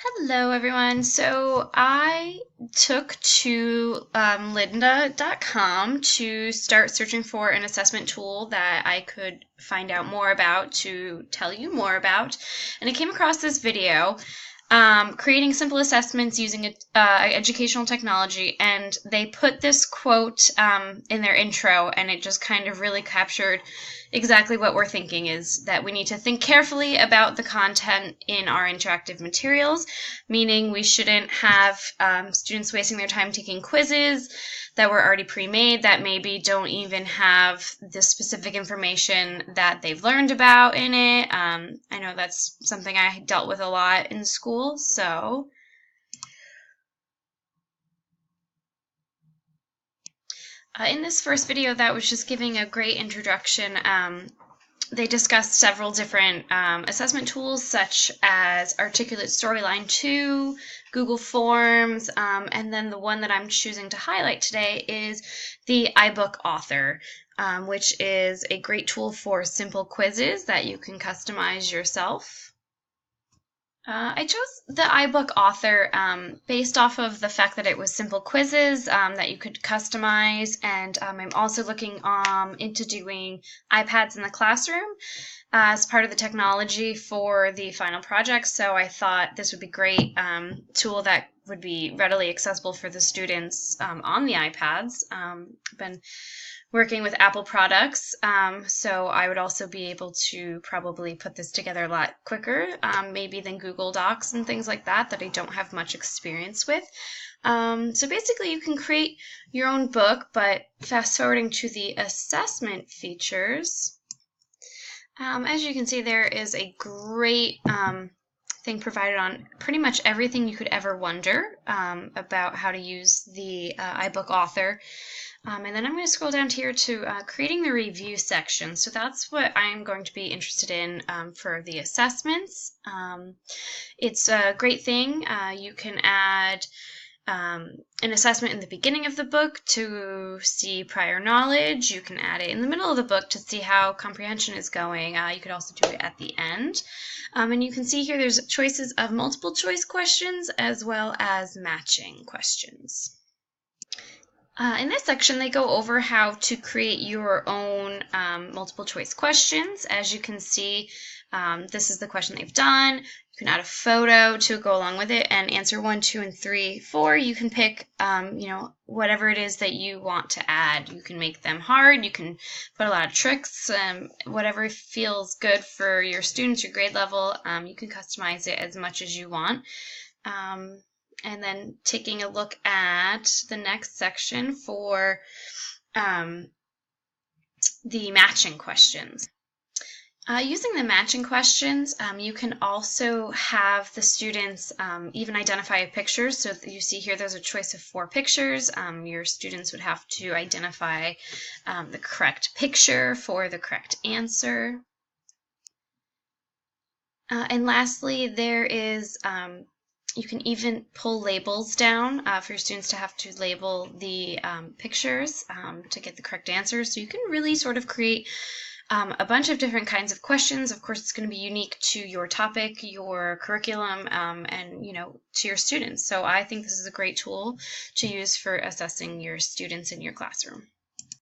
Hello, everyone. So I took to lynda.com to start searching for an assessment tool that I could find out more about to tell you more about. And I came across this video creating simple assessments using educational technology. And they put this quote in their intro, and it just kind of really captured exactly what we're thinking is that we need to think carefully about the content in our interactive materials, meaning we shouldn't have students wasting their time taking quizzes that were already pre-made that maybe don't even have the specific information that they've learned about in it. I know that's something I dealt with a lot in school, so in this first video that was just giving a great introduction. They discussed several different assessment tools such as Articulate Storyline 2, Google Forms, and then the one that I'm choosing to highlight today is the iBook Author, which is a great tool for simple quizzes that you can customize yourself. I chose the iBook Author based off of the fact that it was simple quizzes that you could customize, and I'm also looking into doing iPads in the classroom as part of the technology for the final project. So I thought this would be a great tool that would be readily accessible for the students on the iPads. I've been working with Apple products, so I would also be able to probably put this together a lot quicker, maybe than Google Docs and things like that I don't have much experience with. So basically you can create your own book, but fast forwarding to the assessment features, as you can see, there is a great thing provided on pretty much everything you could ever wonder about how to use the iBook Author. And then I'm going to scroll down here to creating the review section. So that's what I'm going to be interested in for the assessments. It's a great thing. You can add an assessment in the beginning of the book to see prior knowledge. You can add it in the middle of the book to see how comprehension is going. You could also do it at the end. And you can see here there's choices of multiple choice questions as well as matching questions. In this section, they go over how to create your own multiple choice questions. As you can see, this is the question they've done. You can add a photo to go along with it and answer 1, 2, and 3, 4. You can pick, whatever it is that you want to add. You can make them hard. You can put a lot of tricks. Whatever feels good for your students, your grade level. You can customize it as much as you want. And then taking a look at the next section for the matching questions. Using the matching questions, you can also have the students even identify pictures. So you see here there's a choice of 4 pictures. Your students would have to identify the correct picture for the correct answer. And lastly, there is you can even pull labels down for your students to have to label the pictures to get the correct answers. So you can really sort of create a bunch of different kinds of questions. Of course, it's going to be unique to your topic, your curriculum, and to your students. So I think this is a great tool to use for assessing your students in your classroom.